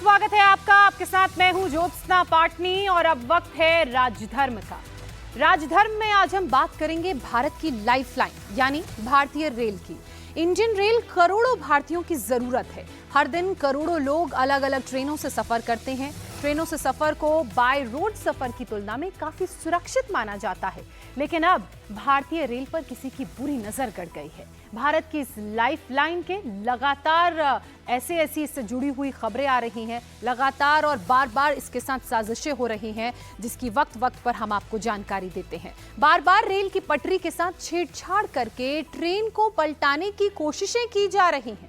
स्वागत है आपका। आपके साथ मैं हूं ज्योत्सना पाटनी और अब वक्त है राजधर्म का। राजधर्म में आज हम बात करेंगे भारत की लाइफलाइन यानी भारतीय रेल की। इंडियन रेल करोड़ों भारतीयों की जरूरत है। हर दिन करोड़ों लोग अलग अलग ट्रेनों से सफर करते हैं। ट्रेनों से सफर को बाय रोड सफर की तुलना में काफी सुरक्षित माना जाता है, लेकिन अब भारतीय रेल पर किसी की बुरी नजर गड़ गई है। भारत की इस लाइफलाइन के लगातार ऐसी इससे जुड़ी हुई खबरें आ रही हैं, लगातार और बार बार इसके साथ साजिशें हो रही हैं, जिसकी वक्त वक्त पर हम आपको जानकारी देते हैं। बार बार रेल की पटरी के साथ छेड़छाड़ करके ट्रेन को पलटाने की कोशिशें की जा रही हैं।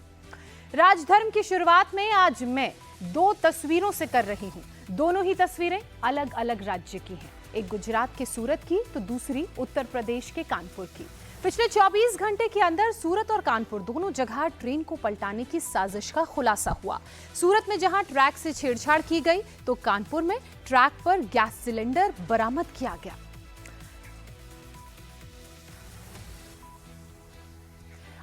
राजधर्म की शुरुआत में आज मैं दो तस्वीरों से कर रही हूं। दोनों ही तस्वीरें अलग अलग राज्य की हैं। एक गुजरात के सूरत की तो दूसरी उत्तर प्रदेश के कानपुर की। पिछले 24 घंटे के अंदर सूरत और कानपुर दोनों जगह ट्रेन को पलटाने की साजिश का खुलासा हुआ। सूरत में जहां ट्रैक से छेड़छाड़ की गई तो कानपुर में ट्रैक पर गैस सिलेंडर बरामद किया गया।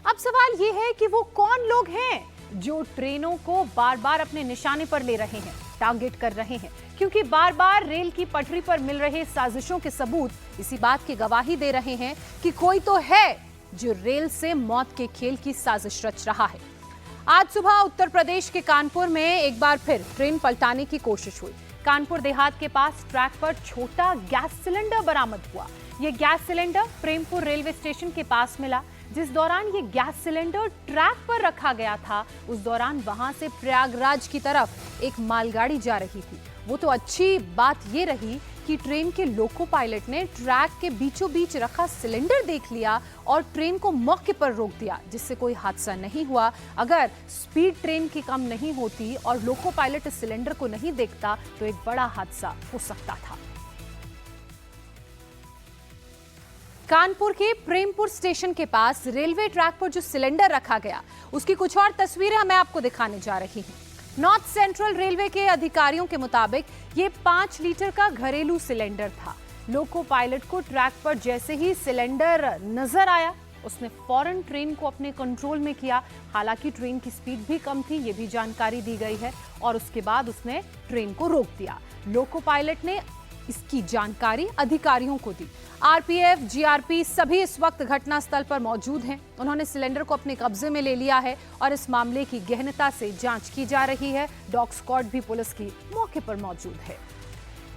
अब सवाल यह है कि वो कौन लोग हैं जो ट्रेनों को बार बार अपने निशाने पर ले रहे हैं, टारगेट कर रहे हैं, क्योंकि बार बार रेल की पटरी पर मिल रहे साजिशों के सबूत इसी बात की गवाही दे रहे हैं कि कोई तो है जो रेल से मौत के खेल की साजिश रच रहा है। आज सुबह उत्तर प्रदेश के कानपुर में एक बार फिर ट्रेन पलटाने की कोशिश हुई। कानपुर देहात के पास ट्रैक पर छोटा गैस सिलेंडर बरामद हुआ। यह gas cylinder Prempur railway station के पास मिला। जिस दौरान ये गैस सिलेंडर ट्रैक पर रखा गया था, उस दौरान वहां से प्रयागराज की तरफ एक मालगाड़ी जा रही थी। वो तो अच्छी बात ये रही कि ट्रेन के लोको पायलट ने ट्रैक के बीचों बीच रखा सिलेंडर देख लिया और ट्रेन को मौके पर रोक दिया, जिससे कोई हादसा नहीं हुआ। अगर स्पीड ट्रेन की कम नहीं होती और लोको पायलट इस सिलेंडर को नहीं देखता तो एक बड़ा हादसा हो सकता था। कानपुर के प्रेमपुर स्टेशन के पास रेलवे ट्रैक पर जो सिलेंडर रखा गया, उसकी कुछ और तस्वीरें मैं आपको दिखाने जा रही हूं। नॉर्थ सेंट्रल रेलवे के अधिकारियों के मुताबिक ये 5 लीटर का घरेलू सिलेंडर था। लोको पायलट को ट्रैक पर जैसे ही सिलेंडर नजर आया, उसने फौरन ट्रेन को अपने कंट्रोल में किया। हालांकि ट्रेन की स्पीड भी कम थी, ये भी जानकारी दी गई है, और उसके बाद उसने ट्रेन को रोक दिया। लोको पायलट ने इसकी जानकारी अधिकारियों को दी। आरपीएफ, जीआरपी सभी इस वक्त घटनास्थल पर मौजूद हैं। उन्होंने सिलेंडर को अपने कब्जे में ले लिया है और इस मामले की गहनता से जांच की जा रही है। डॉग स्क्वाड भी पुलिस की मौके पर मौजूद है।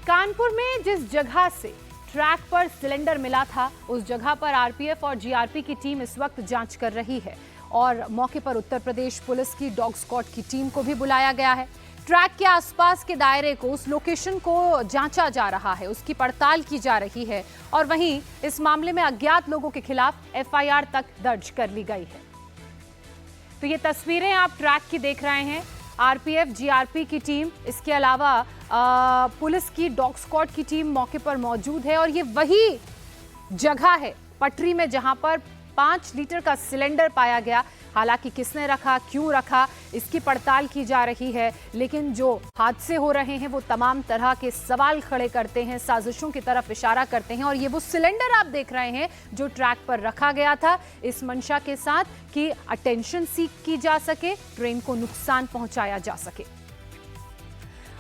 कानपुर में जिस जगह से ट्रैक पर सिलेंडर मिला था, उस जगह पर आरपीएफ और जीआरपी की टीम इस वक्त जांच कर रही है और मौके पर उत्तर प्रदेश पुलिस की डॉग स्क्वाड की टीम को भी बुलाया गया है। ट्रैक के आसपास के दायरे को, उस लोकेशन को जांचा जा रहा है, उसकी पड़ताल की जा रही है और वहीं इस मामले में अज्ञात लोगों के खिलाफ एफआईआर तक दर्ज कर ली गई है। तो ये तस्वीरें आप ट्रैक की देख रहे हैं। आरपीएफ, जीआरपी की टीम, इसके अलावा पुलिस की डॉग स्क्वाड की टीम मौके पर मौजूद है और ये वही जगह है पटरी में जहां पर 5 लीटर का सिलेंडर पाया गया। हालांकि किसने रखा, क्यों रखा, इसकी पड़ताल की जा रही है, लेकिन जो हादसे हो रहे हैं वो तमाम तरह के सवाल खड़े करते हैं, साजिशों की तरफ इशारा करते हैं। और ये वो सिलेंडर आप देख रहे हैं जो ट्रैक पर रखा गया था, इस मंशा के साथ कि अटेंशन सीख की जा सके, ट्रेन को नुकसान पहुंचाया जा सके।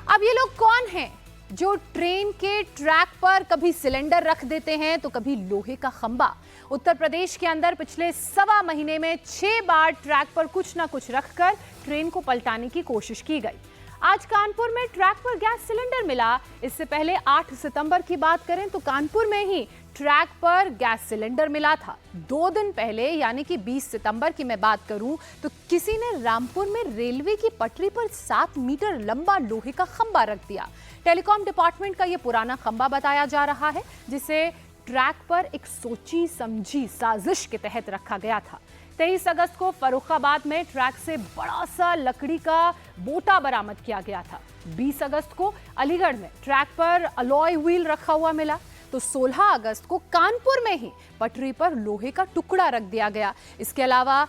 अब ये लोग कौन हैं जो ट्रेन के ट्रैक पर कभी सिलेंडर रख देते हैं तो कभी लोहे का खंबा? उत्तर प्रदेश के अंदर पिछले 1.25 महीने में 6 बार ट्रैक पर कुछ ना कुछ रखकर ट्रेन को पलटाने की कोशिश की गई। आज कानपुर में ट्रैक पर गैस सिलेंडर मिला। इससे पहले 8 सितंबर की बात करें तो कानपुर में ही ट्रैक पर गैस सिलेंडर मिला था। 2 दिन पहले यानी कि 20 सितंबर की मैं बात करूं तो किसी ने रामपुर में रेलवे की पटरी पर 7 मीटर लंबा लोहे का खंबा रख दिया। टेलीकॉम डिपार्टमेंट का यह पुराना खंबा बताया जा रहा है, जिसे ट्रैक पर एक सोची समझी साजिश के तहत रखा गया था। 23 अगस्त को फर्रुखाबाद में ट्रैक से बड़ा सा लकड़ी का बोटा बरामद किया गया था। 20 अगस्त को अलीगढ़ में ट्रैक पर अलॉय व्हील रखा हुआ मिला। तो 16 अगस्त को कानपुर में ही पटरी पर लोहे का टुकड़ा रख दिया गया। इसके अलावा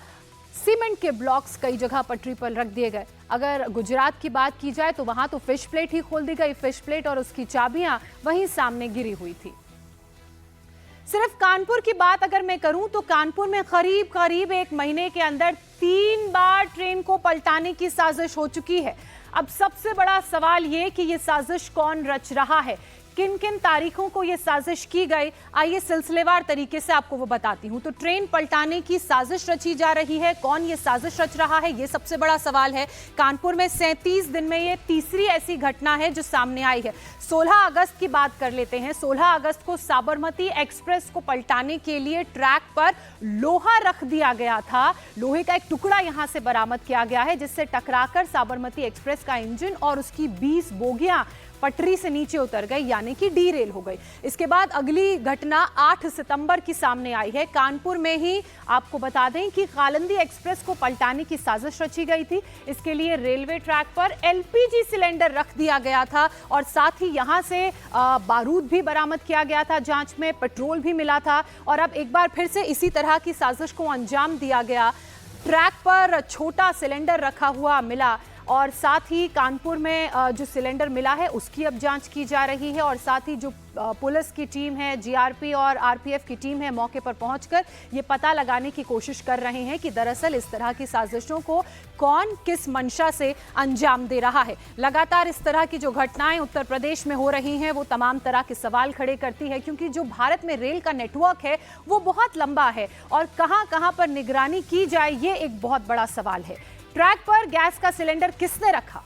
सीमेंट के ब्लॉक्स कई जगह पटरी पर रख दिए गए। अगर गुजरात की बात की जाए तो वहां तो फिश प्लेट ही खोल दी गई। फिश प्लेट और उसकी चाबियां वहीं सामने गिरी हुई थी। सिर्फ कानपुर की बात अगर मैं करूं तो कानपुर में करीब 1 महीने के अंदर 3 बार ट्रेन को पलटाने की साजिश हो चुकी है। अब सबसे बड़ा सवाल ये कि ये साजिश कौन रच रहा है, किन किन तारीखों को यह साजिश की गई, आइए सिलसिलेवार तरीके से आपको वो बताती हूं। तो ट्रेन पलटाने की साजिश रची जा रही है, कौन ये साजिश रच रहा है, ये सबसे बड़ा सवाल है। कानपुर में 37 दिन में ये तीसरी ऐसी घटना है जो सामने आई है। 16 अगस्त की बात कर लेते हैं। 16 अगस्त को साबरमती एक्सप्रेस को पलटाने के लिए ट्रैक पर लोहा रख दिया गया था। लोहे का एक टुकड़ा यहां से बरामद किया गया है, जिससे टकराकर साबरमती एक्सप्रेस का इंजन और उसकी 20 बोगियां पटरी से नीचे उतर गई, यानी कि डीरेल हो गई। इसके बाद अगली घटना 8 सितंबर की सामने आई है। कानपुर में ही आपको बता दें कि कालिंदी एक्सप्रेस को पलटाने की साजिश रची गई थी। इसके लिए रेलवे ट्रैक पर एलपीजी सिलेंडर रख दिया गया था और साथ ही यहां से बारूद भी बरामद किया गया था, जांच में पेट्रोल भी मिला था। और अब एक बार फिर से इसी तरह की साजिश को अंजाम दिया गया। ट्रैक पर छोटा सिलेंडर रखा हुआ मिला और साथ ही कानपुर में जो सिलेंडर मिला है उसकी अब जांच की जा रही है। और साथ ही जो पुलिस की टीम है, जीआरपी और आरपीएफ की टीम है, मौके पर पहुंचकर ये पता लगाने की कोशिश कर रहे हैं कि दरअसल इस तरह की साजिशों को कौन किस मंशा से अंजाम दे रहा है। लगातार इस तरह की जो घटनाएं उत्तर प्रदेश में हो रही हैं वो तमाम तरह के सवाल खड़े करती है, क्योंकि जो भारत में रेल का नेटवर्क है वो बहुत लंबा है और कहां-कहां पर निगरानी की जाए ये एक बहुत बड़ा सवाल है। ट्रैक पर गैस का सिलेंडर किसने रखा,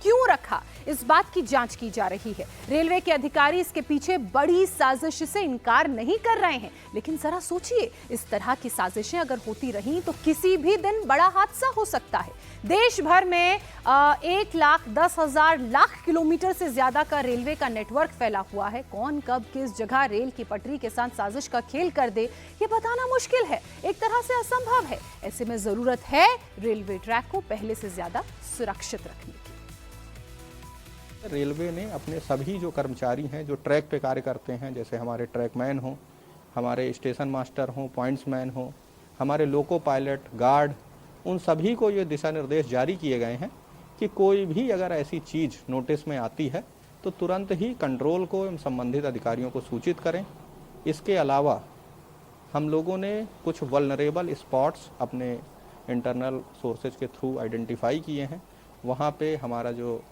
क्यों रखा, इस बात की जांच की जा रही है। रेलवे के अधिकारी इसके पीछे बड़ी साजिश से इनकार नहीं कर रहे हैं, लेकिन जरा सोचिए, इस तरह की साजिशें अगर होती रहीं तो किसी भी दिन बड़ा हादसा हो सकता है। देश भर में 1,10,000 लाख किलोमीटर से ज्यादा का रेलवे का नेटवर्क फैला हुआ है। कौन कब किस जगह रेल की पटरी के साथ साजिश का खेल कर दे ये बताना मुश्किल है, एक तरह से असंभव है। ऐसे में जरूरत है रेलवे ट्रैक को पहले से ज्यादा सुरक्षित रखने की। रेलवे ने अपने सभी जो कर्मचारी हैं जो ट्रैक पे कार्य करते हैं, जैसे हमारे ट्रैकमैन हों, हमारे स्टेशन मास्टर हों, पॉइंट्समैन हों, हमारे लोको पायलट, गार्ड, उन सभी को ये दिशा निर्देश जारी किए गए हैं कि कोई भी अगर ऐसी चीज़ नोटिस में आती है तो तुरंत ही कंट्रोल को एवं संबंधित अधिकारियों को सूचित करें। इसके अलावा हम लोगों ने कुछ वल्नरेबल स्पॉट्स अपने इंटरनल सोर्सेज के थ्रू आइडेंटिफाई किए हैं। वहाँ पे हमारा जो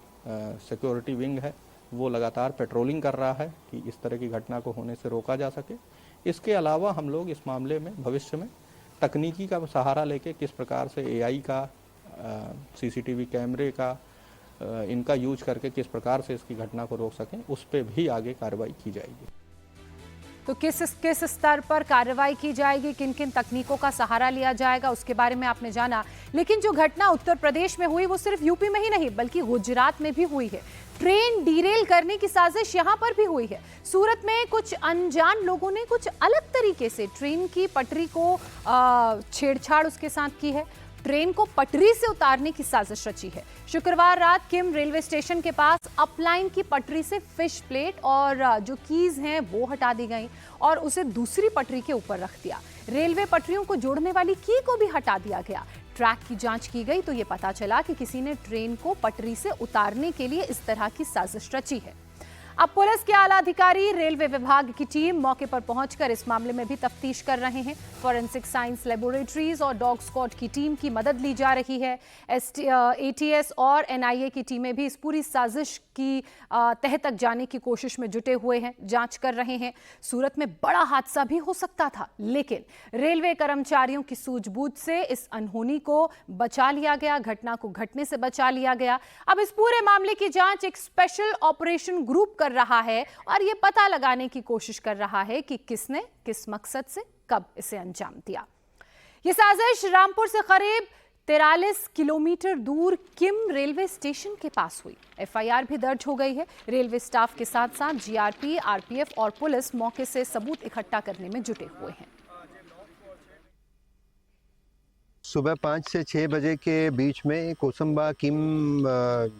सिक्योरिटी विंग है वो लगातार पेट्रोलिंग कर रहा है कि इस तरह की घटना को होने से रोका जा सके। इसके अलावा हम लोग इस मामले में भविष्य में तकनीकी का सहारा लेके किस प्रकार से एआई का, सीसीटीवी कैमरे का, इनका यूज करके किस प्रकार से इसकी घटना को रोक सकें, उस पर भी आगे कार्रवाई की जाएगी। तो किस स्तर पर कार्रवाई की जाएगी, किन किन तकनीकों का सहारा लिया जाएगा, उसके बारे में आपने जाना। लेकिन जो घटना उत्तर प्रदेश में हुई वो सिर्फ यूपी में ही नहीं बल्कि गुजरात में भी हुई है। ट्रेन डीरेल करने की साजिश यहां पर भी हुई है। सूरत में कुछ अनजान लोगों ने कुछ अलग तरीके से ट्रेन की पटरी को छेड़छाड़ उसके साथ की है, ट्रेन को पटरी से उतारने की साजिश रची है। शुक्रवार रात किम रेलवे स्टेशन के पास अपलाइन की पटरी से फिश प्लेट और जो कीज हैं वो हटा दी गई और उसे दूसरी पटरी के ऊपर रख दिया। रेलवे पटरियों को जोड़ने वाली की को भी हटा दिया गया। ट्रैक की जांच की गई तो ये पता चला कि किसी ने ट्रेन को पटरी से उतारने के लिए इस तरह की साजिश रची है। अब पुलिस के आला अधिकारी, रेलवे विभाग की टीम मौके पर पहुंचकर इस मामले में भी तफ्तीश कर रहे हैं। फॉरेंसिक साइंस लेबोरेटरीज और डॉग स्क्वाड की टीम की मदद ली जा रही है। एटीएस और एनआईए की टीमें भी इस पूरी साजिश की तह तक जाने की कोशिश में जुटे हुए हैं, जांच कर रहे हैं। सूरत में बड़ा हादसा भी हो सकता था, लेकिन रेलवे कर्मचारियों की सूझबूझ से इस अनहोनी को बचा लिया गया, घटना को घटने से बचा लिया गया। अब इस पूरे मामले की जांच एक स्पेशल ऑपरेशन ग्रुप कर रहा है और यह पता लगाने की कोशिश कर रहा है कि किसने किस मकसद से कब इसे अंजाम दिया। यह साजिश रामपुर से करीब 43 किलोमीटर दूर किम रेलवे स्टेशन के पास हुई। एफआईआर भी दर्ज हो गई है। रेलवे स्टाफ के साथ साथ जीआरपी, आरपीएफ और पुलिस मौके से सबूत इकट्ठा करने में जुटे हुए हैं। सुबह 5 से 6 बजे के बीच में कोसंबा किम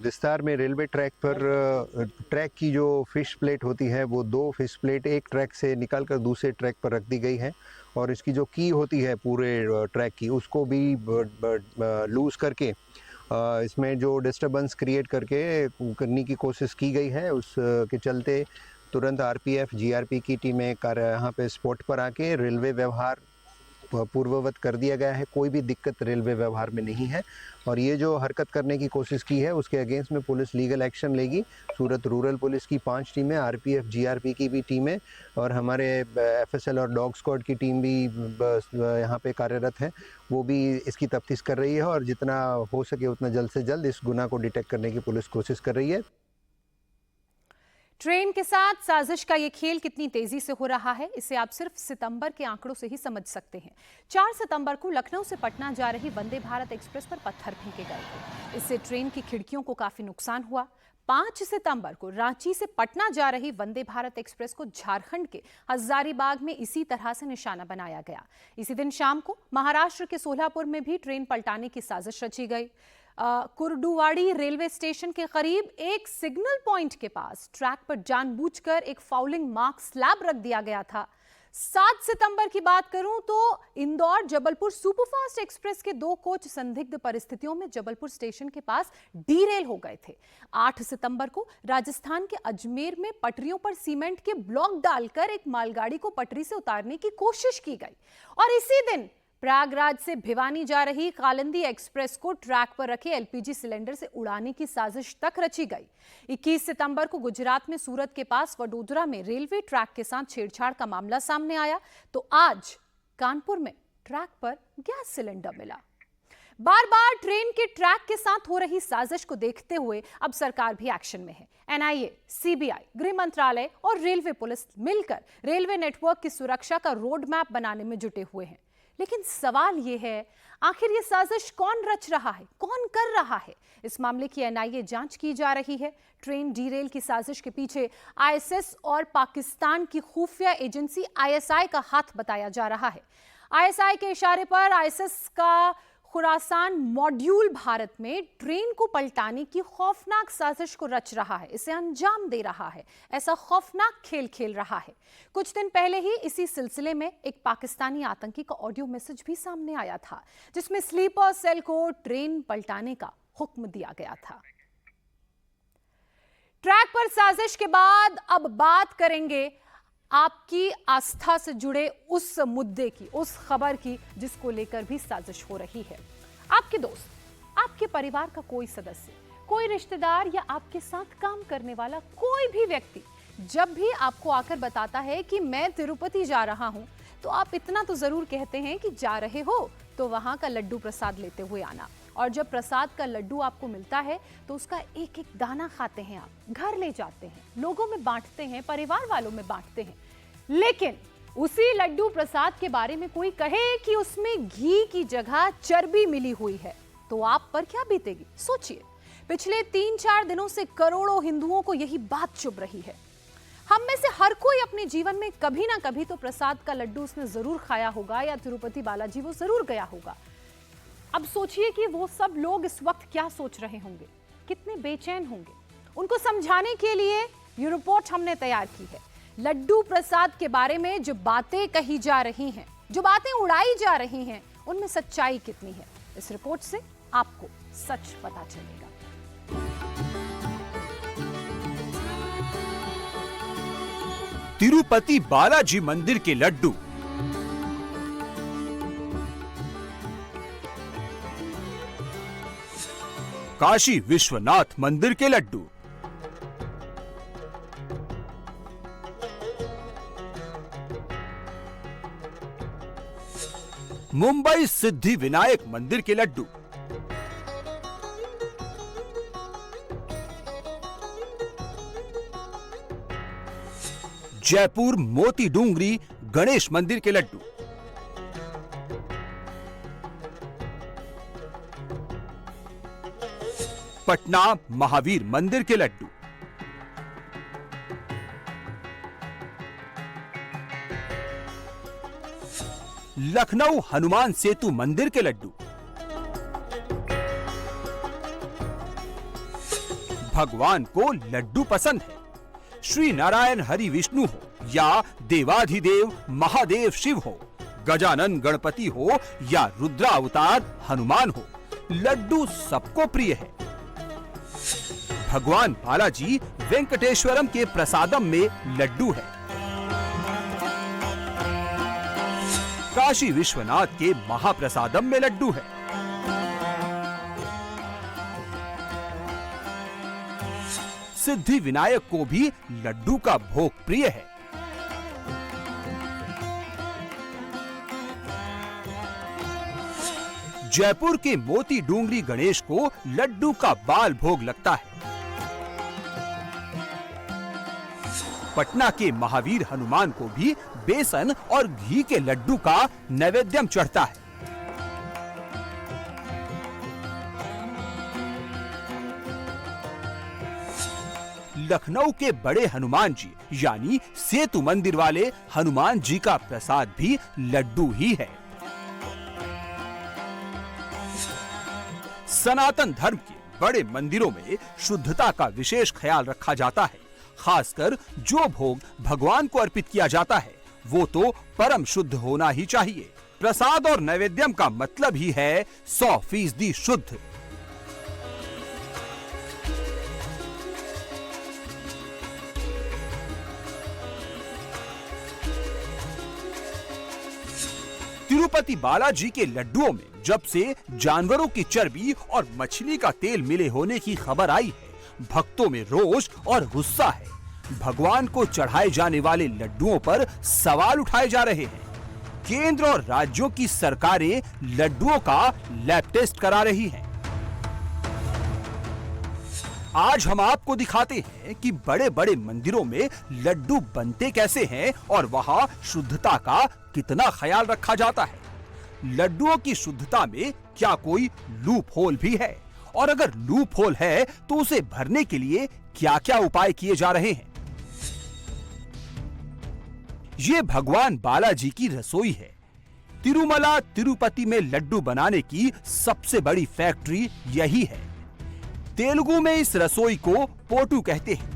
विस्तार में रेलवे ट्रैक पर ट्रैक की जो फिश प्लेट होती है वो 2 फिश प्लेट एक ट्रैक से निकालकर दूसरे ट्रैक पर रख दी गई है और इसकी जो की होती है पूरे ट्रैक की उसको भी लूज़ करके इसमें जो डिस्टर्बेंस क्रिएट करने की कोशिश की गई है। उसके चलते तुरंत आरपीएफ, जीआरपी की टीमें यहाँ पे स्पॉट पर आके रेलवे व्यवहार पूर्ववत कर दिया गया है। कोई भी दिक्कत रेलवे व्यवहार में नहीं है और ये जो हरकत करने की कोशिश की है उसके अगेंस्ट में पुलिस लीगल एक्शन लेगी। सूरत रूरल पुलिस की 5 टीमें, आरपीएफ जीआरपी की भी टीमें और हमारे एफएसएल और डॉग स्क्वाड की टीम भी यहाँ पे कार्यरत है। वो भी इसकी तफ्तीश कर रही है और जितना हो सके उतना जल्द से जल्द इस गुनाह को डिटेक्ट करने की पुलिस कोशिश कर रही है। ट्रेन के साथ साजिश का ये खेल कितनी तेजी से हो रहा है, इसे आप सिर्फ सितंबर के आंकड़ों से ही समझ सकते हैं। 4 सितंबर को लखनऊ से पटना जा रही वंदे भारत एक्सप्रेस पर पत्थर फेंके गए थे। इससे ट्रेन की खिड़कियों को काफी नुकसान हुआ। 5 सितंबर को रांची से पटना जा रही वंदे भारत एक्सप्रेस को झारखंड के हजारीबाग में इसी तरह से निशाना बनाया गया। इसी दिन शाम को महाराष्ट्र के सोलापुर में भी ट्रेन पलटाने की साजिश रची गई। कुर्डुवाड़ी रेलवे स्टेशन के करीब एक सिग्नल पॉइंट के पास ट्रैक पर जानबूझकर एक फाउलिंग मार्क स्लैब रख दिया गया था। 7 सितंबर की बात करूं तो इंदौर जबलपुर सुपरफास्ट एक्सप्रेस के 2 कोच संदिग्ध परिस्थितियों में जबलपुर स्टेशन के पास डीरेल हो गए थे। 8 सितंबर को राजस्थान के अजमेर में पटरियों पर सीमेंट के ब्लॉक डालकर एक मालगाड़ी को पटरी से उतारने की कोशिश की गई और इसी दिन प्रयागराज से भिवानी जा रही कालिंदी एक्सप्रेस को ट्रैक पर रखे एलपीजी सिलेंडर से उड़ाने की साजिश तक रची गई। 21 सितंबर को गुजरात में सूरत के पास वडोदरा में रेलवे ट्रैक के साथ छेड़छाड़ का मामला सामने आया तो आज कानपुर में ट्रैक पर गैस सिलेंडर मिला। बार बार ट्रेन के ट्रैक के साथ हो रही साजिश को देखते हुए अब सरकार भी एक्शन में है। एनआईए, सीबीआई, गृह मंत्रालय और रेलवे पुलिस मिलकर रेलवे नेटवर्क की सुरक्षा का रोड मैप बनाने में जुटे हुए हैं। लेकिन सवाल यह है, आखिर ये साजिश कौन रच रहा है, कौन कर रहा है? इस मामले की एनआईए जांच की जा रही है। ट्रेन डीरेल की साजिश के पीछे आईएसएस और पाकिस्तान की खुफिया एजेंसी आईएसआई का हाथ बताया जा रहा है। आईएसआई के इशारे पर आईएसएस का खुरासान मॉड्यूल भारत में ट्रेन को पलटाने की खौफनाक साजिश को रच रहा है, इसे अंजाम दे रहा है, ऐसा खौफनाक खेल खेल रहा है। कुछ दिन पहले ही इसी सिलसिले में एक पाकिस्तानी आतंकी का ऑडियो मैसेज भी सामने आया था जिसमें स्लीपर सेल को ट्रेन पलटाने का हुक्म दिया गया था। ट्रैक पर साजिश के बाद अब बात करेंगे आपकी आस्था से जुड़े उस मुद्दे की, उस खबर की जिसको लेकर भी साजिश हो रही है। आपके दोस्त, आपके परिवार का कोई सदस्य, कोई रिश्तेदार या आपके साथ काम करने वाला कोई भी व्यक्ति जब भी आपको आकर बताता है कि मैं तिरुपति जा रहा हूं, तो आप इतना तो जरूर कहते हैं कि जा रहे हो तो वहां का लड्डू प्रसाद लेते हुए आना। और जब प्रसाद का लड्डू आपको मिलता है तो उसका एक एक दाना खाते हैं, आप घर ले जाते हैं, लोगों में बांटते हैं, परिवार वालों में बांटते हैं। लेकिन उसी लड्डू प्रसाद के बारे में कोई कहे कि उसमें घी की जगह चर्बी मिली हुई है तो आप पर क्या बीतेगी? सोचिए, पिछले 3-4 दिनों से करोड़ों हिंदुओं को यही बात चुभ रही है। हम में से हर कोई अपने जीवन में कभी ना कभी तो प्रसाद का लड्डू उसने जरूर खाया होगा या तिरुपति बालाजी वो जरूर गया होगा। अब सोचिए कि वो सब लोग इस वक्त क्या सोच रहे होंगे, कितने बेचैन होंगे। उनको समझाने के लिए ये रिपोर्ट हमने तैयार की है। लड्डू प्रसाद के बारे में जो बातें कही जा रही हैं, जो बातें उड़ाई जा रही हैं, उनमें सच्चाई कितनी है, इस रिपोर्ट से आपको सच पता चलेगा। तिरुपति बालाजी मंदिर के लड्डू। काशी विश्वनाथ मंदिर के लड्डू। मुंबई सिद्धि विनायक मंदिर के लड्डू। जयपुर मोती डूंगरी गणेश मंदिर के लड्डू। पटना महावीर मंदिर के लड्डू। लखनऊ हनुमान सेतु मंदिर के लड्डू। भगवान को लड्डू पसंद है। श्री नारायण हरि विष्णु हो या देवाधिदेव महादेव शिव हो, गजानन गणपति हो या रुद्रावतार हनुमान हो, लड्डू सबको प्रिय है। भगवान बालाजी वेंकटेश्वरम के प्रसादम में लड्डू है। काशी विश्वनाथ के महाप्रसादम में लड्डू है। सिद्धि विनायक को भी लड्डू का भोग प्रिय है। जयपुर के मोती डूंगरी गणेश को लड्डू का बाल भोग लगता है। पटना के महावीर हनुमान को भी बेसन और घी के लड्डू का नैवेद्यम चढ़ता है। लखनऊ के बड़े हनुमान जी यानी सेतु मंदिर वाले हनुमान जी का प्रसाद भी लड्डू ही है। सनातन धर्म के बड़े मंदिरों में शुद्धता का विशेष ख्याल रखा जाता है। खासकर जो भोग भगवान को अर्पित किया जाता है वो तो परम शुद्ध होना ही चाहिए। प्रसाद और नैवेद्यम का मतलब ही है 100% शुद्ध। तिरुपति बालाजी के लड्डुओं में जब से जानवरों की चर्बी और मछली का तेल मिले होने की खबर आई है, भक्तों में रोष और गुस्सा है। भगवान को चढ़ाए जाने वाले लड्डुओं पर सवाल उठाए जा रहे हैं। केंद्र और राज्यों की सरकारें लड्डुओं का लैब टेस्ट करा रही हैं। आज हम आपको दिखाते हैं कि बड़े बड़े मंदिरों में लड्डू बनते कैसे हैं और वहां शुद्धता का कितना ख्याल रखा जाता है। लड्डुओं की शुद्धता में क्या कोई लूप होल भी है, और अगर लूप होल है तो उसे भरने के लिए क्या क्या उपाय किए जा रहे हैं। ये भगवान बालाजी की रसोई है। तिरुमला तिरुपति में लड्डू बनाने की सबसे बड़ी फैक्ट्री यही है। तेलुगु में इस रसोई को पोटू कहते हैं।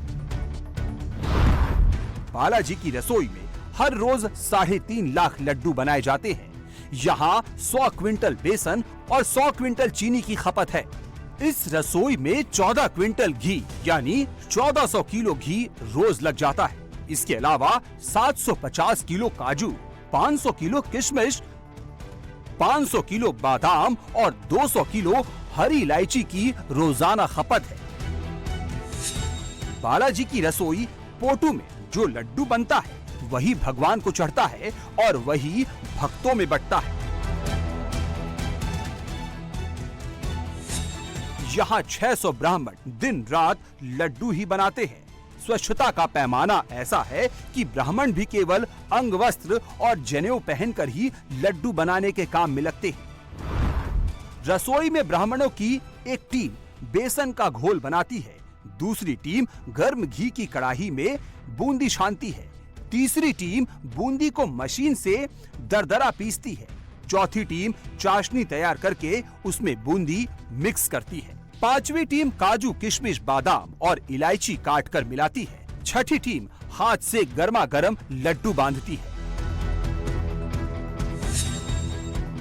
बालाजी की रसोई में हर रोज 3.5 लाख लड्डू बनाए जाते हैं। यहाँ 100 क्विंटल बेसन और 100 क्विंटल चीनी की खपत है। इस रसोई में 14 क्विंटल घी यानी 1400 किलो घी रोज लग जाता है। इसके अलावा 750 किलो काजू, 500 किलो किशमिश, 500 किलो बादाम और 200 किलो हरी इलायची की रोजाना खपत है। बालाजी की रसोई पोटू में जो लड्डू बनता है वही भगवान को चढ़ता है और वही भक्तों में बंटता है। यहाँ 600 ब्राह्मण दिन रात लड्डू ही बनाते हैं। स्वच्छता का पैमाना ऐसा है कि ब्राह्मण भी केवल अंग वस्त्र और जनेऊ पहनकर ही लड्डू बनाने के काम में लगते हैं। रसोई में ब्राह्मणों की एक टीम बेसन का घोल बनाती है, दूसरी टीम गर्म घी की कड़ाही में बूंदी छानती है, तीसरी टीम बूंदी को मशीन से दरदरा पीसती है, चौथी टीम चाशनी तैयार करके उसमें बूंदी मिक्स करती है, पांचवी टीम काजू, किशमिश, बादाम और इलायची काट कर मिलाती है, छठी टीम हाथ से गर्मा गर्म लड्डू बांधती है।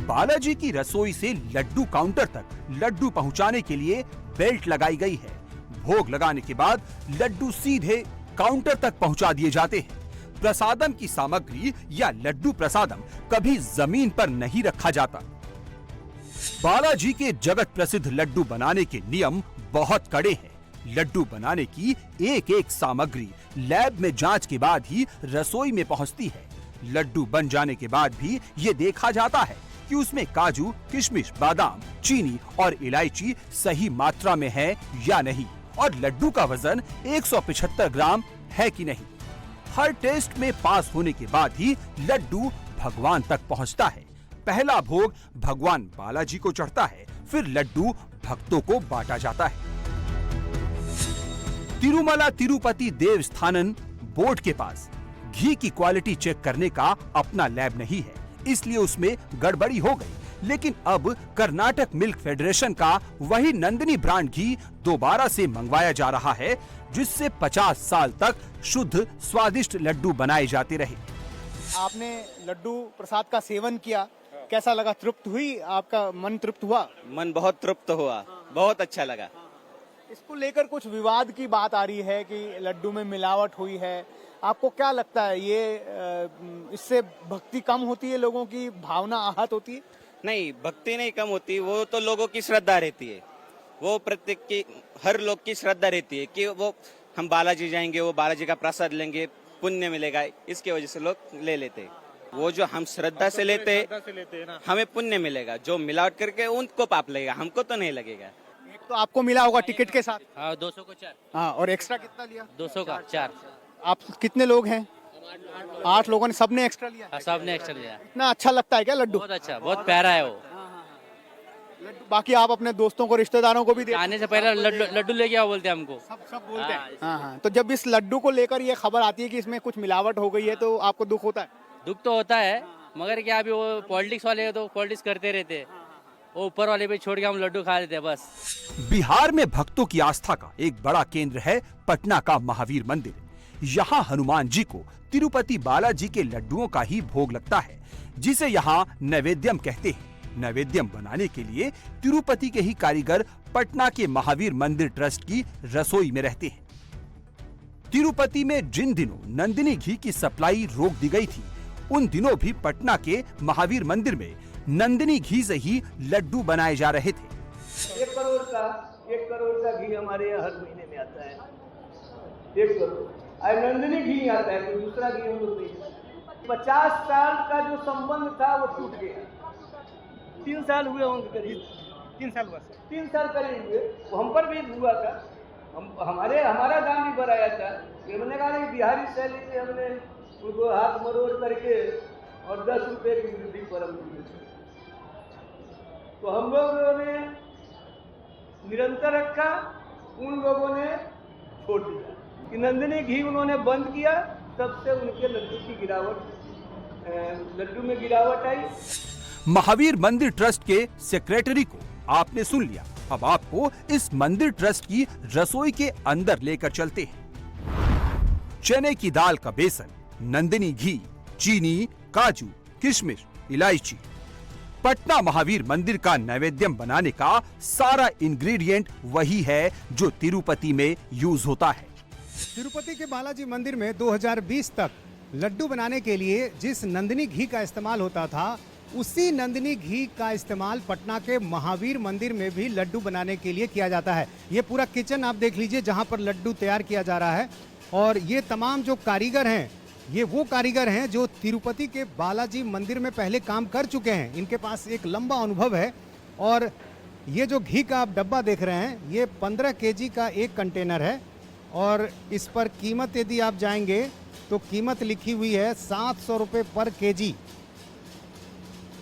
बालाजी की रसोई से लड्डू काउंटर तक लड्डू पहुंचाने के लिए बेल्ट लगाई गई है। भोग लगाने के बाद लड्डू सीधे काउंटर तक पहुंचा दिए जाते हैं। प्रसादम की सामग्री या लड्डू प्रसादम कभी जमीन पर नहीं रखा जाता। बालाजी के जगत प्रसिद्ध लड्डू बनाने के नियम बहुत कड़े हैं। लड्डू बनाने की एक एक सामग्री लैब में जांच के बाद ही रसोई में पहुंचती है। लड्डू बन जाने के बाद भी ये देखा जाता है कि उसमें काजू, किशमिश, बादाम, चीनी और इलायची सही मात्रा में है या नहीं, और लड्डू का वजन 175 ग्राम है कि नहीं। हर टेस्ट में पास होने के बाद ही लड्डू भगवान तक पहुंचता है। पहला भोग भगवान बालाजी को चढ़ता है, फिर लड्डू भक्तों को बांटा जाता है। तिरुमला तिरुपति देवस्थानम बोर्ड के पास घी की क्वालिटी चेक करने का अपना लैब नहीं है, इसलिए उसमें गड़बड़ी हो गई। लेकिन अब कर्नाटक मिल्क फेडरेशन का वही नंदिनी ब्रांड घी दोबारा से मंगवाया जा रहा है, जिससे 50 साल तक शुद्ध स्वादिष्ट लड्डू बनाए जाते रहे। आपने लड्डू प्रसाद का सेवन किया, कैसा लगा? तृप्त हुई? आपका मन तृप्त हुआ? मन बहुत तृप्त हुआ, बहुत अच्छा लगा। इसको लेकर कुछ विवाद की बात आ रही है कि लड्डू में मिलावट हुई है, आपको क्या लगता है ये इससे भक्ति कम होती है, लोगों की भावना आहत होती है? नहीं, भक्ति नहीं कम होती, वो तो लोगों की श्रद्धा रहती है। वो प्रत्येक की, हर लोग की श्रद्धा रहती है कि वो हम बालाजी जाएंगे, वो बालाजी का प्रसाद लेंगे, पुण्य मिलेगा, इसके वजह से लोग ले लेते हैं। वो जो हम श्रद्धा से लेते हैं हमें पुण्य मिलेगा, जो मिलावट करके उनको पाप लगेगा, हमको तो नहीं लगेगा। एक तो आपको मिला होगा टिकट के साथ। हाँ 200 को 4। हाँ, और एक्स्ट्रा कितना लिया? 200 का 4। आप कितने लोग हैं? 8 लोगों ने, सबने एक्स्ट्रा लिया? सबने एक्स्ट्रा लिया। इतना अच्छा लगता है क्या लड्डू? बहुत अच्छा, बहुत प्यारा है वो। बाकी आप अपने दोस्तों को, रिश्तेदारों को भी दे? आने से पहले लड्डू लेके आओ बोलते हैं हमको। सब बोलते हैं। हाँ। तो जब इस लड्डू को लेकर ये खबर आती है कि इसमें कुछ मिलावट हो गई है तो आपको दुख होता है? दुख तो होता है, मगर क्या अभी वो पॉलिटिक्स वाले हैं तो पॉलिटिक्स करते रहते, वो ऊपर वाले पे छोड़ के हम लड्डू खा लेते हैं बस। बिहार में भक्तों की आस्था का एक बड़ा केंद्र है पटना का महावीर मंदिर। यहाँ हनुमान जी को तिरुपति बालाजी के लड्डुओं का ही भोग लगता है, जिसे यहाँ नैवेद्यम कहते हैं। नैवेद्यम बनाने के लिए तिरुपति के ही कारीगर पटना के महावीर मंदिर ट्रस्ट की रसोई में रहते हैं। तिरुपति में जिन दिनों नंदिनी घी की सप्लाई रोक दी गई थी, उन दिनों भी पटना के महावीर मंदिर में नंदिनी घी से ही लड्डू बनाए जा रहे थे। 1 करोड़ का घी हमारे यहाँ हर महीने में आता है। 1 करोड़। और नंदिनी घी नहीं आता है, कोई दूसरा घी हम लोग नहीं। 50 साल का जो संबंध था वो टूट गया। 3 साल हुए होंगे करीब। 3 साल हुआ? 3 साल करीब हुए। वो हम पर भी हुआ था, हमारा दाम भी बढ़ाया था। हमने कहा कि बिहारी शैली से हमने उनको हाथ मरोड़ करके और 10 रुपए की वृद्धि पर हम दिए। तो हम लोगों ने निरंतर रखा, उन लोगों ने छोड़ दिया। कि नंदिनी घी उन्होंने बंद किया, तब से उनके लड्डू में गिरावट आई। महावीर मंदिर ट्रस्ट के सेक्रेटरी को आपने सुन लिया। अब आपको इस मंदिर ट्रस्ट की रसोई के अंदर लेकर चलते हैं। चने की दाल का बेसन, नंदिनी घी, चीनी, काजू, किशमिश, इलायची। पटना महावीर मंदिर का नैवेद्यम बनाने का सारा इंग्रेडिएंट वही है जो तिरुपति में यूज होता है। तिरुपति के बालाजी मंदिर में 2020 तक लड्डू बनाने के लिए जिस नंदिनी घी का इस्तेमाल होता था, उसी नंदिनी घी का इस्तेमाल पटना के महावीर मंदिर में भी लड्डू बनाने के लिए किया जाता है। ये पूरा किचन आप देख लीजिए जहां पर लड्डू तैयार किया जा रहा है। और ये तमाम जो कारीगर हैं, ये वो कारीगर हैं जो तिरुपति के बालाजी मंदिर में पहले काम कर चुके हैं। इनके पास एक लंबा अनुभव है। और ये जो घी का आप डब्बा देख रहे हैं, ये 15 केजी का एक कंटेनर है। और इस पर कीमत यदि आप जाएंगे तो कीमत लिखी हुई है 700 रुपये पर केजी।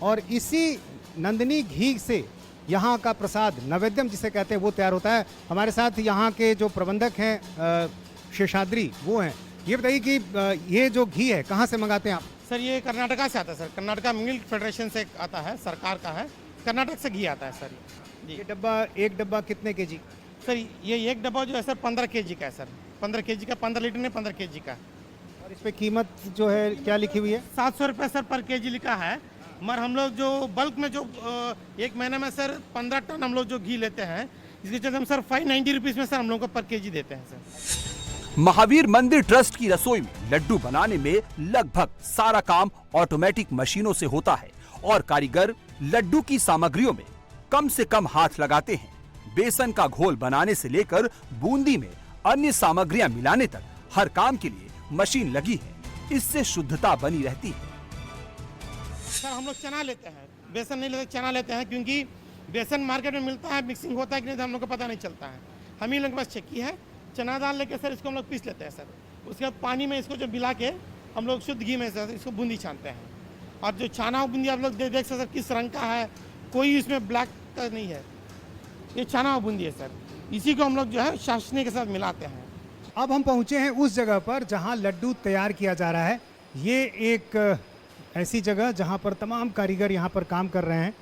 और इसी नंदिनी घी से यहाँ का प्रसाद, नैवेद्यम जिसे कहते हैं, वो तैयार होता है। हमारे साथ यहाँ के जो प्रबंधक हैं शेषाद्री, वो हैं। ये बताइए कि ये जो घी है कहाँ से मंगाते हैं आप? सर ये कर्नाटका से आता है सर, कर्नाटका मिल्क फेडरेशन से आता है, सरकार का है, कर्नाटक से घी आता है सर जी। ये डब्बा, एक डब्बा कितने केजी? सर ये एक डब्बा जो है सर 15 केजी का है सर, 15 केजी का, 15 लीटर में 15 केजी का। और इस पे कीमत जो है क्या लिखी हुई है? 700 रुपये सर पर केजी लिखा है। मगर हम लोग जो बल्क में जो एक महीने में सर 15 टन हम लोग जो घी लेते हैं, इसके चलते हम सर 590 रुपीज़ में सर हम लोग को पर केजी देते हैं सर। महावीर मंदिर ट्रस्ट की रसोई में लड्डू बनाने में लगभग सारा काम ऑटोमेटिक मशीनों से होता है और कारीगर लड्डू की सामग्रियों में कम से कम हाथ लगाते हैं। बेसन का घोल बनाने से लेकर बूंदी में अन्य सामग्रियां मिलाने तक हर काम के लिए मशीन लगी है। इससे शुद्धता बनी रहती है। सर हम लोग चना लेते हैं, बेसन नहीं लेते, चना लेते हैं, क्योंकि बेसन मार्केट में मिलता है, मिक्सिंग होता है कि नहीं हम लोग को पता नहीं चलता है। हम ही लोग के पास चक्की है, चना दाल लेके सर इसको हम लोग पीस लेते हैं सर। उसके बाद पानी में इसको जो मिला के हम लोग शुद्ध घी में सर इसको बूंदी छानते हैं। और जो छाना हुआ बूंदी आप लोग देख सकते सर किस रंग का है, कोई इसमें ब्लैक का नहीं है, ये छाना हुआ बूंदी है सर। इसी को हम लोग जो है चाशनी के साथ मिलाते हैं। अब हम पहुंचे हैं उस जगह पर जहां लड्डू तैयार किया जा रहा है। ये एक ऐसी जगह जहां पर तमाम कारीगर यहां पर काम कर रहे हैं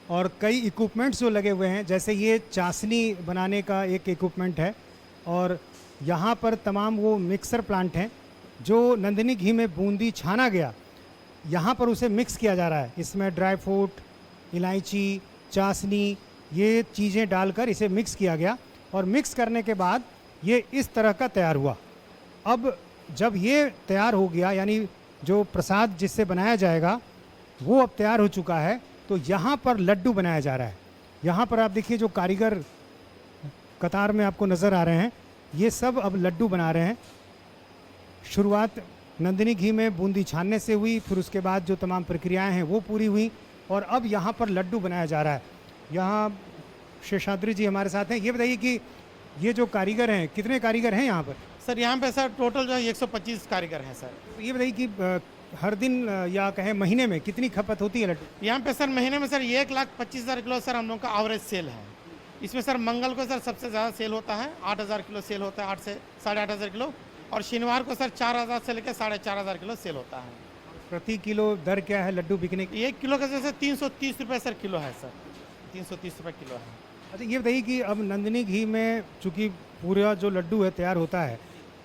और कई इक्विपमेंट्स जो लगे हुए हैं, जैसे ये चाशनी बनाने का एक इक्विपमेंट है और यहाँ पर तमाम वो मिक्सर प्लांट हैं जो नंदिनी घी में बूंदी छाना गया, यहाँ पर उसे मिक्स किया जा रहा है। इसमें ड्राई फ्रूट, इलायची, चाशनी, ये चीज़ें डालकर इसे मिक्स किया गया और मिक्स करने के बाद ये इस तरह का तैयार हुआ। अब जब ये तैयार हो गया, यानी जो प्रसाद जिससे बनाया जाएगा वो अब तैयार हो चुका है, तो यहाँ पर लड्डू बनाया जा रहा है। यहाँ पर आप देखिए जो कारीगर कतार में आपको नज़र आ रहे हैं, ये सब अब लड्डू बना रहे हैं। शुरुआत नंदिनी घी में बूंदी छानने से हुई, फिर उसके बाद जो तमाम प्रक्रियाएं हैं वो पूरी हुई, और अब यहाँ पर लड्डू बनाया जा रहा है। यहाँ शेषाद्री जी हमारे साथ हैं। ये बताइए कि ये जो कारीगर हैं, कितने कारीगर हैं यहाँ पर? सर यहाँ पे सर टोटल जो है 125 कारीगर हैं सर। तो ये बताइए कि हर दिन या कहें महीने में कितनी खपत होती है लड्डू? यहाँ पे सर महीने में सर 1,25,000 किलो सर हम लोग का एवरेज सेल है। इसमें सर मंगल को सर सबसे ज़्यादा सेल होता है, 8,000 किलो सेल होता है, 8 से 8,500 किलो, और शनिवार को सर 4,000 से लेकर 4,500 किलो सेल होता है। प्रति किलो दर क्या है लड्डू बिकने की? 1 किलो का जैसे 330 रुपये सर किलो है सर, 330 रुपये किलो है। अच्छा ये बताइए कि अब नंदिनी घी में चूँकि पूरा जो लड्डू है तैयार होता है,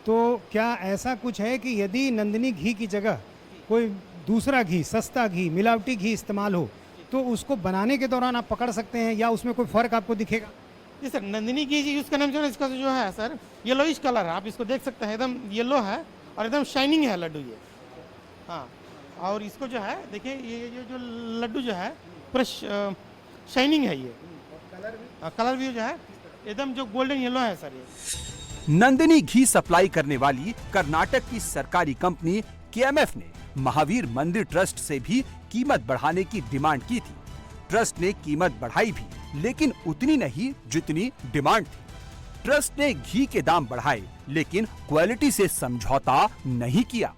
तो क्या ऐसा कुछ है कि यदि नंदिनी घी की जगह कोई दूसरा घी, सस्ता घी, मिलावटी घी इस्तेमाल हो, तो उसको बनाने के दौरान आप पकड़ सकते हैं या उसमें कोई फ़र्क आपको दिखेगा? जी सर, नंदिनी घी यूज़ करने में इसका जो है सर येलोइश कलर है, आप इसको देख सकते हैं, एकदम येलो है और एकदम शाइनिंग है लड्डू ये। हाँ, और इसको जो है देखिए ये जो लड्डू जो है पूरा शाइनिंग है, ये कलर भी जो है एकदम जो गोल्डन येलो है सर ये। नंदिनी घी सप्लाई करने वाली कर्नाटक की सरकारी कंपनी KMF ने महावीर मंदिर ट्रस्ट से भी कीमत बढ़ाने की डिमांड की थी। ट्रस्ट ने कीमत बढ़ाई भी, लेकिन उतनी नहीं जितनी डिमांड थी। ट्रस्ट ने घी के दाम बढ़ाए, लेकिन क्वालिटी से समझौता नहीं किया।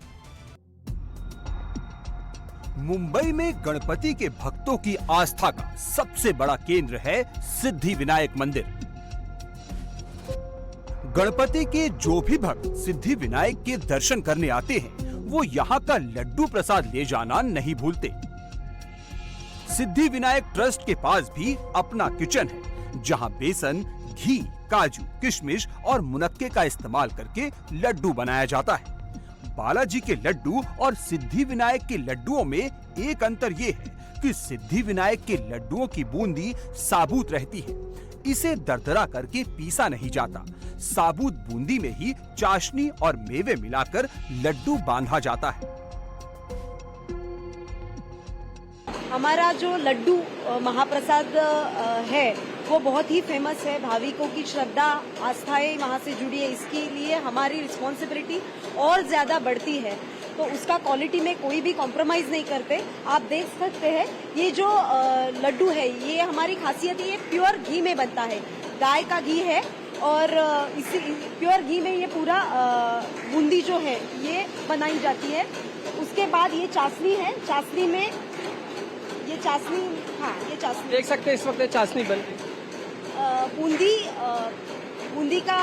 मुंबई में गणपति के भक्तों की आस्था का सबसे बड़ा केंद्र है सिद्धि विनायक मंदिर। गणपति के जो भी भक्त सिद्धि विनायक के दर्शन करने आते हैं, वो यहाँ का लड्डू प्रसाद ले जाना नहीं भूलते। सिद्धि विनायक ट्रस्ट के पास भी अपना किचन है, जहाँ बेसन, घी, काजू, किशमिश और मुनक्के का इस्तेमाल करके लड्डू बनाया जाता है। बालाजी के लड्डू और सिद्धि विनायक के लड्डुओं में एक अंतर ये है कि सिद्धि विनायक के लड्डुओं की बूंदी साबुत रहती है, इसे दरदरा करके पीसा नहीं जाता। साबुत बूंदी में ही चाशनी और मेवे मिलाकर लड्डू बांधा जाता है। हमारा जो लड्डू महाप्रसाद है वो बहुत ही फेमस है। भाविकों की श्रद्धा आस्थाएं वहाँ से जुड़ी है, इसके लिए हमारी रिस्पॉन्सिबिलिटी और ज़्यादा बढ़ती है, तो उसका क्वालिटी में कोई भी कॉम्प्रोमाइज़ नहीं करते। आप देख सकते हैं ये जो लड्डू है, ये हमारी खासियत है, ये प्योर घी में बनता है, गाय का घी है, और इसी प्योर घी में ये पूरा बूंदी जो है ये बनाई जाती है। उसके बाद ये चाशनी है, चाशनी में ये चाशनी, हाँ ये चाशनी देख सकते हैं इस वक्त चाशनी बन रही है। बूंदी का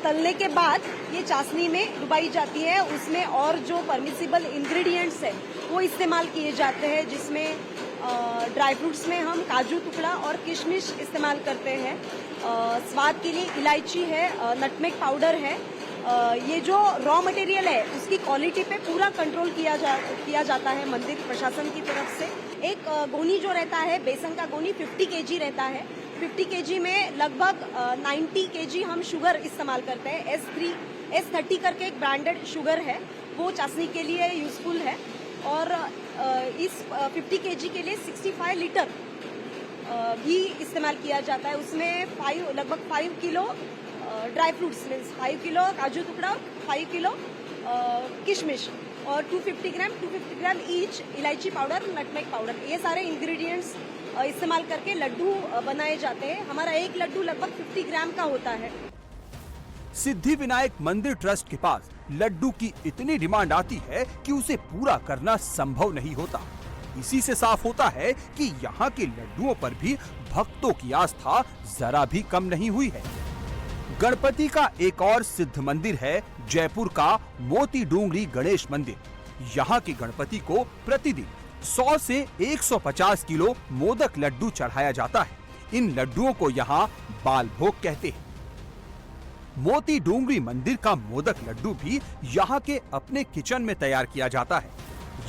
तलने के बाद ये चाशनी में डुबाई जाती है, उसमें और जो परमिसिबल इंग्रेडिएंट्स है वो इस्तेमाल किए जाते हैं, जिसमें ड्राई फ्रूट्स में हम काजू टुकड़ा और किशमिश इस्तेमाल करते हैं। स्वाद के लिए इलायची है, नटमेग पाउडर है। ये जो रॉ मटेरियल है उसकी क्वालिटी पे पूरा कंट्रोल किया जाता है मंदिर प्रशासन की तरफ से। एक गोनी जो रहता है, बेसन का गोनी 50 kg रहता है। 50 kg में लगभग 90 kg हम शुगर इस्तेमाल करते हैं। S30 करके एक ब्रांडेड शुगर है, वो चाशनी के लिए यूजफुल है। और इस 50 kg के लिए 65 लीटर घी इस्तेमाल किया जाता है। उसमें लगभग 5 kilo dry fruits means 5 kilo काजू टुकड़ा, 5 किलो किशमिश और 250 ग्राम ईच इलायची पाउडर, नटमेग पाउडर, ये सारे इंग्रेडिएंट्स इस्तेमाल करके लड्डू बनाए जाते हैं। हमारा एक लड्डू लगभग 50 ग्राम का होता है। सिद्धि विनायक मंदिर ट्रस्ट के पास लड्डू की इतनी डिमांड आती है कि उसे पूरा करना संभव नहीं होता। इसी से साफ होता है कि यहाँ के लड्डुओं पर भी भक्तों की आस्था जरा भी कम नहीं हुई है। गणपति का एक और सिद्ध मंदिर है जयपुर का मोती डूंगरी गणेश मंदिर। यहाँ के गणपति को प्रतिदिन 100 से 150 किलो मोदक लड्डू चढ़ाया जाता है। इन लड्डुओं को यहाँ बाल भोग कहते हैं। मोती डूंगरी मंदिर का मोदक लड्डू भी यहाँ के अपने किचन में तैयार किया जाता है।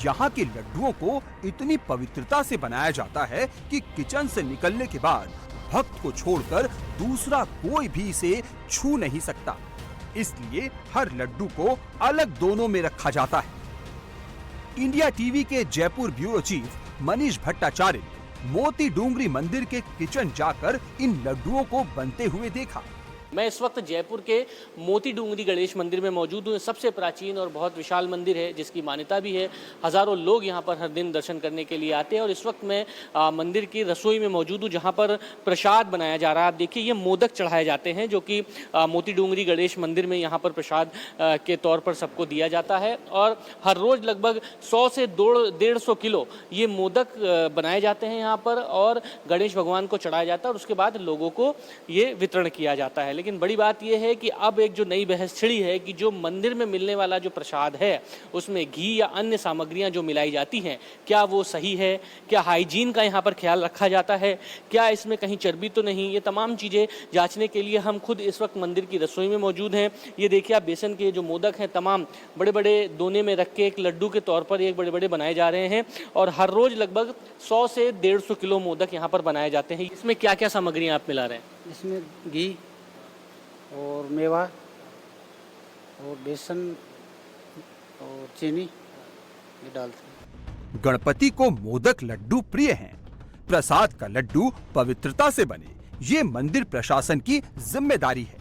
यहाँ के लड्डुओं को इतनी पवित्रता से बनाया जाता है कि किचन से निकलने के बाद भक्त को छोड़कर दूसरा कोई भी इसे छू नहीं सकता। इसलिए हर लड्डू को अलग दोनों में रखा जाता है। इंडिया टीवी के जयपुर ब्यूरो चीफ मनीष भट्टाचार्य मोती डूंगरी मंदिर के किचन जाकर इन लड्डुओं को बनते हुए देखा। मैं इस वक्त जयपुर के मोती डूंगरी गणेश मंदिर में मौजूद हूँ। सबसे प्राचीन और बहुत विशाल मंदिर है, जिसकी मान्यता भी है। हजारों लोग यहाँ पर हर दिन दर्शन करने के लिए आते हैं। और इस वक्त मैं मंदिर की रसोई में मौजूद हूँ, जहाँ पर प्रसाद बनाया जा रहा है। आप देखिए, ये मोदक चढ़ाए जाते हैं, जो कि मोती डूंगरी गणेश मंदिर में यहाँ पर प्रसाद के तौर पर सबको दिया जाता है। और हर रोज लगभग 100 से 150 किलो ये मोदक बनाए जाते हैं यहाँ पर, और गणेश भगवान को चढ़ाया जाता है, और उसके बाद लोगों को ये वितरण किया जाता है। लेकिन बड़ी बात यह है कि अब एक जो नई बहस छिड़ी है कि जो मंदिर में मिलने वाला जो प्रसाद है, उसमें घी या अन्य सामग्रियां जो मिलाई जाती हैं, क्या वो सही है? क्या हाइजीन का यहाँ पर ख्याल रखा जाता है? क्या इसमें कहीं चर्बी तो नहीं? ये तमाम चीज़ें जांचने के लिए हम खुद इस वक्त मंदिर की रसोई में मौजूद हैं। ये देखिए, आप बेसन के जो मोदक हैं, तमाम बड़े बड़े दोने में रख के एक लड्डू के तौर पर एक बड़े बड़े बनाए जा रहे हैं। और हर रोज लगभग 100 से 150 किलो मोदक यहाँ पर बनाए जाते हैं। इसमें क्या क्या सामग्रियाँ आप मिला रहे हैं? इसमें घी और मेवा और बेसन और चीनी ये डालते हैं। गणपति को मोदक लड्डू प्रिय हैं। प्रसाद का लड्डू पवित्रता से बने, ये मंदिर प्रशासन की जिम्मेदारी है।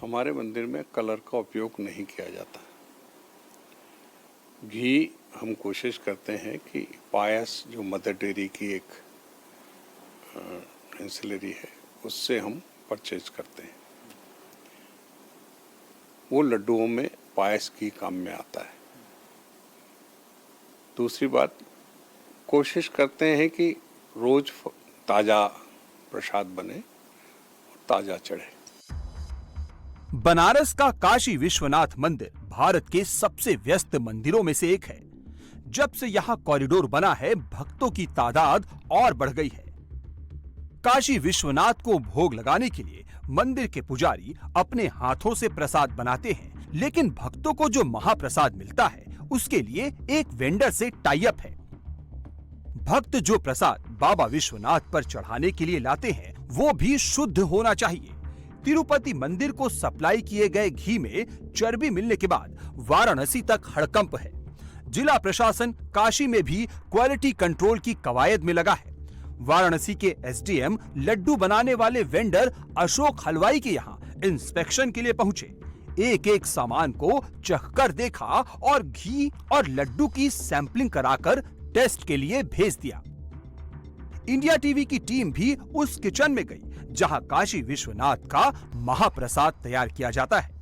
हमारे मंदिर में कलर का उपयोग नहीं किया जाता। घी हम कोशिश करते हैं कि पायस जो मदर डेयरी की एक एंसिलरी है, उससे हम परचेज करते हैं। वो लड्डुओं में पायस की काम में आता है। दूसरी बात, कोशिश करते हैं कि रोज ताजा प्रसाद बने और ताजा चढ़े। बनारस का काशी विश्वनाथ मंदिर भारत के सबसे व्यस्त मंदिरों में से एक है। जब से यहाँ कॉरिडोर बना है, भक्तों की तादाद और बढ़ गई है। काशी विश्वनाथ को भोग लगाने के लिए मंदिर के पुजारी अपने हाथों से प्रसाद बनाते हैं, लेकिन भक्तों को जो महाप्रसाद मिलता है, उसके लिए एक वेंडर से टाई अप है। भक्त जो प्रसाद बाबा विश्वनाथ पर चढ़ाने के लिए लाते हैं, वो भी शुद्ध होना चाहिए। तिरुपति मंदिर को सप्लाई किए गए घी में चर्बी मिलने के बाद वाराणसी तक हड़कंप है। जिला प्रशासन काशी में भी क्वालिटी कंट्रोल की कवायद में लगा है। वाराणसी के एसडीएम लड्डू बनाने वाले वेंडर अशोक हलवाई के यहाँ इंस्पेक्शन के लिए पहुंचे। एक एक सामान को चखकर देखा और घी और लड्डू की सैंपलिंग कराकर टेस्ट के लिए भेज दिया। इंडिया टीवी की टीम भी उस किचन में गई जहां काशी विश्वनाथ का महाप्रसाद तैयार किया जाता है।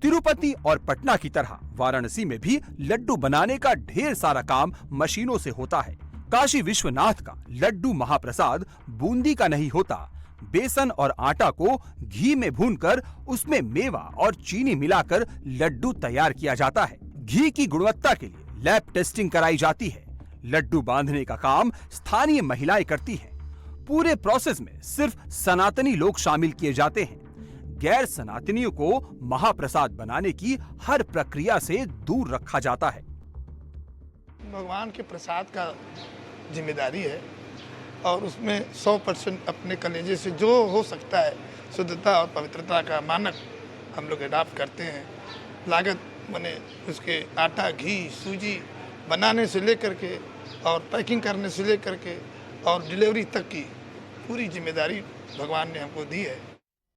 तिरुपति और पटना की तरह वाराणसी में भी लड्डू बनाने का ढेर सारा काम मशीनों से होता है। काशी विश्वनाथ का लड्डू महाप्रसाद बूंदी का नहीं होता। बेसन और आटा को घी में भूनकर उसमें मेवा और चीनी मिलाकर लड्डू तैयार किया जाता है। घी की गुणवत्ता के लिए लैब टेस्टिंग कराई जाती है। लड्डू बांधने का काम स्थानीय महिलाएं करती हैं। पूरे प्रोसेस में सिर्फ सनातनी लोग शामिल किए जाते हैं। गैर सनातनियों को महाप्रसाद बनाने की हर प्रक्रिया से दूर रखा जाता है। भगवान के प्रसाद का जिम्मेदारी है और उसमें 100% अपने कलेजे से जो हो सकता है शुद्धता और पवित्रता का मानक हम लोग अडॉप्ट करते हैं। लागत बने उसके आटा, घी, सूजी बनाने से लेकर के और पैकिंग करने से लेकर के और डिलीवरी तक की पूरी जिम्मेदारी भगवान ने हमको दी है।